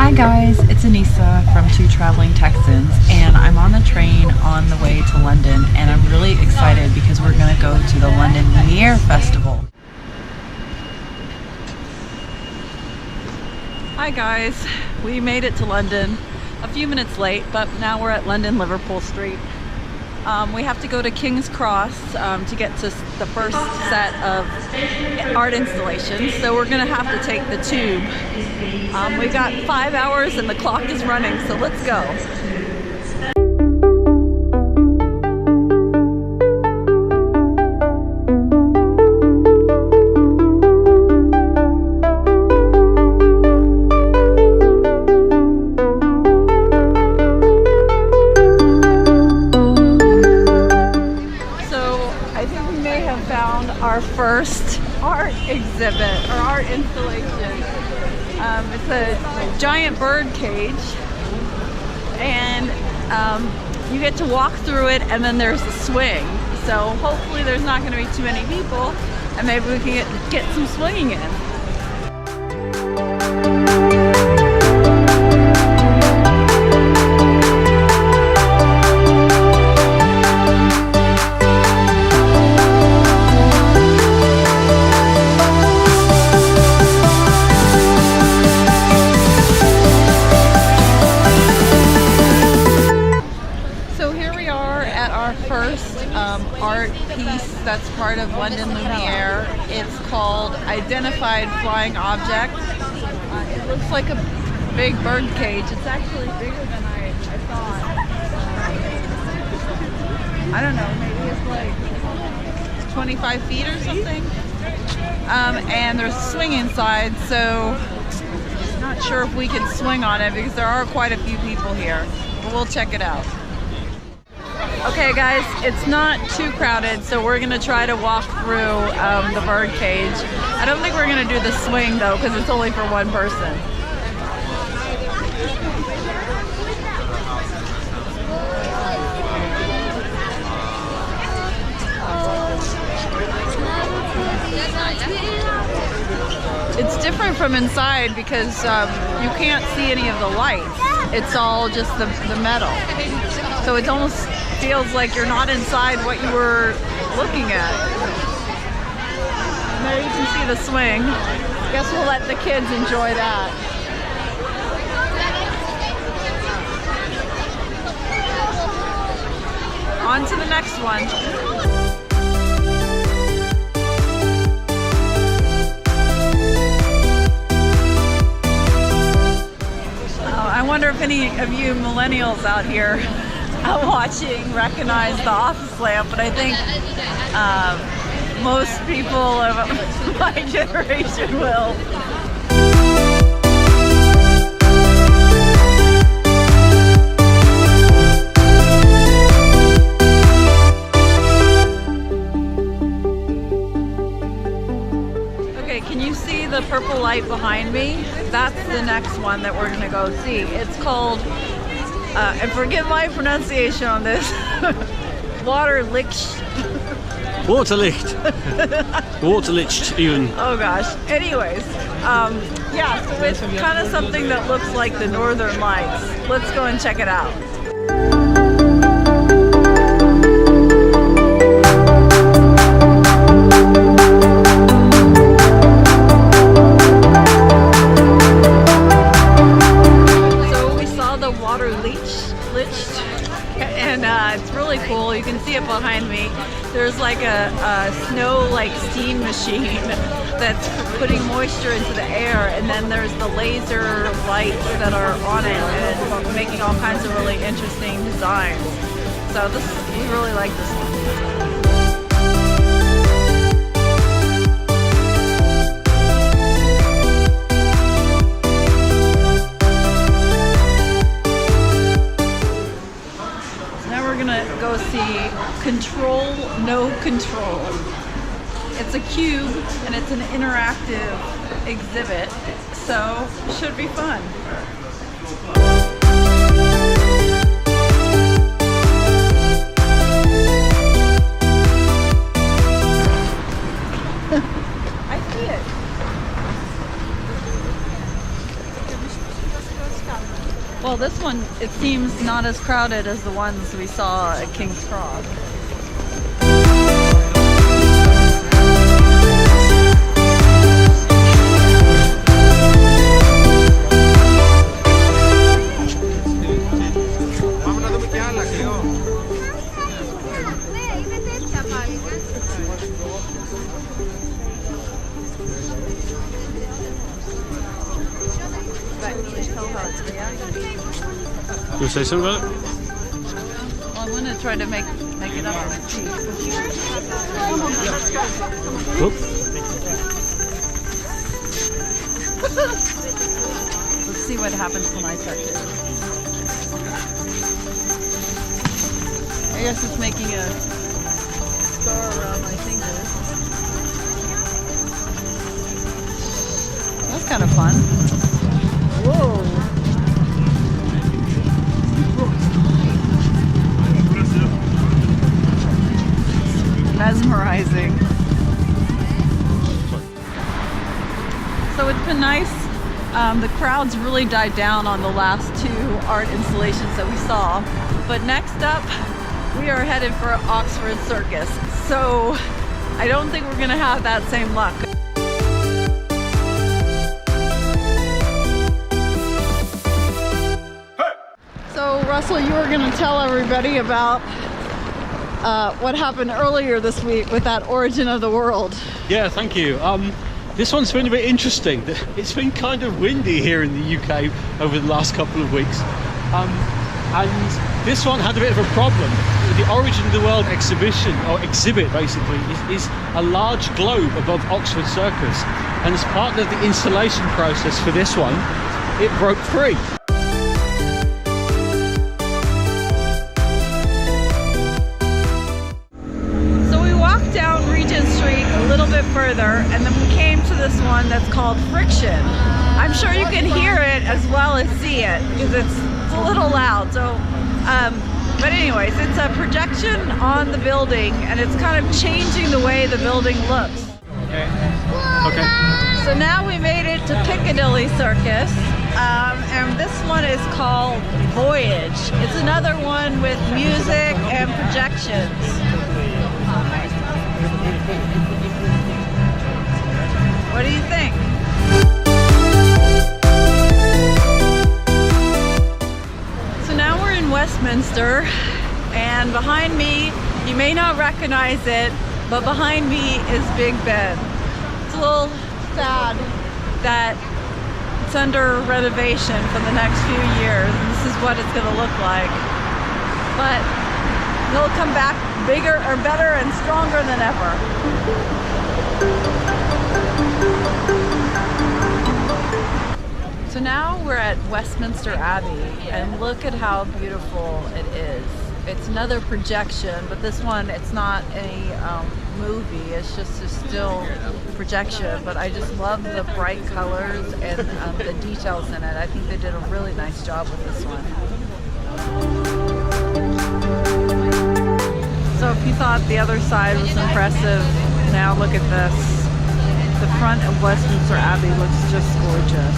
Hi guys, it's Anissa from Two Traveling Texans, and I'm on the train on the way to London, and I'm really excited because we're going to go to the London Lumiere Festival. Hi guys, we made it to London a few minutes late, but now we're at London Liverpool Street. We have to go to King's Cross to get to the first set of art installations, so we're gonna have to take the tube. We've got 5 hours and the clock is running, so let's go. Our first art exhibit or art installation. It's a giant bird cage, and you get to walk through it, and then there's a swing. So hopefully there's not going to be too many people, and maybe we can get some swinging in. Art piece that's part of London Lumiere. It's called Identified Flying Object. It looks like a big bird cage. It's actually bigger than I thought. I don't know, maybe it's like 25 feet or something. And there's a swing inside, so I'm not sure if we can swing on it because there are quite a few people here, but we'll check it out. Okay guys, it's not too crowded, so we're gonna try to walk through the bird cage. I don't think we're gonna do the swing though, because it's only for one person. It's different from inside because you can't see any of the lights. It's all just the metal. So it almost feels like you're not inside what you were looking at. And there you can see the swing. Guess we'll let the kids enjoy that. On to the next one. I wonder if any of you millennials out here watching recognize the office lamp, but I think most people of my generation will. Okay, can you see the purple light behind me? That's the next one that we're gonna go see. It's called and forgive my pronunciation on this. Waterlicht. Waterlicht. Waterlicht even. Oh gosh. Anyways, yeah, so it's kind of something that looks like the Northern Lights. Let's go and check it out. And it's really cool. You can see it behind me. There's like a snow-like steam machine that's putting moisture into the air, and then there's the laser lights that are on it, and it's making all kinds of really interesting designs. So we really like this one. Go see Control, No Control. It's a cube and it's an interactive exhibit, so it should be fun. I see it. Well, this one, it seems not as crowded as the ones we saw at King's Cross. You say something about it? Well, I'm gonna try to make it up. Oop. Let's see what happens when I touch it. I guess it's making a star around my fingers. That's kind of fun. Whoa. Mesmerizing. So it's been nice. The crowds really died down on the last two art installations that we saw. But next up, we are headed for Oxford Circus. So I don't think we're gonna have that same luck. So Russell, you were gonna tell everybody about what happened earlier this week with that Origin of the World. Yeah, thank you. This one's been a bit interesting. It's been kind of windy here in the UK over the last couple of weeks. And this one had a bit of a problem. The Origin of the World exhibition, or exhibit basically, is a large globe above Oxford Circus. And as part of the installation process for this one, it broke free. Down Regent Street a little bit further, and then we came to this one that's called Friction. I'm sure you can hear it as well as see it because it's a little loud. So, but anyways, it's a projection on the building, and it's kind of changing the way the building looks. Okay. So now we made it to Piccadilly Circus, and this one is called Voyage. It's another one with music and projections. What do you think? So now we're in Westminster, and behind me, you may not recognize it, but behind me is Big Ben. It's a little sad that it's under renovation for the next few years, and this is what it's going to look like. But it'll come back bigger or better and stronger than ever. So now we're at Westminster Abbey, and look at how beautiful it is. It's another projection, but this one, it's not a movie, it's just a still projection. But I just love the bright colors and the details in it. I think they did a really nice job with this one. So if you thought the other side was impressive, now look at this. The front of Westminster Abbey looks just gorgeous.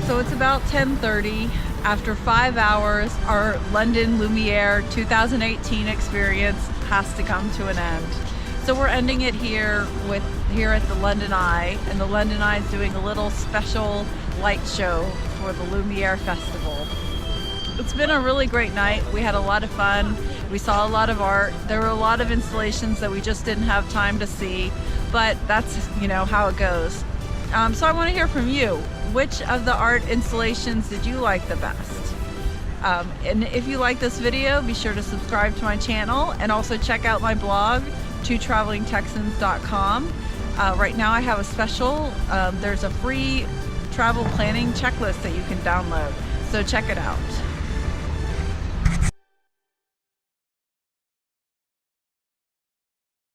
So it's about 10:30. After 5 hours, our London Lumiere 2018 experience has to come to an end. So we're ending it here at the London Eye, and the London Eye is doing a little special light show for the Lumiere Festival. It's been a really great night. We had a lot of fun. We saw a lot of art. There were a lot of installations that we just didn't have time to see, but that's, you know, how it goes. So I want to hear from you. Which of the art installations did you like the best? And if you like this video, be sure to subscribe to my channel, and also check out my blog, twotravelingtexans.com. Right now I have a special. There's a free travel planning checklist that you can download, so check it out.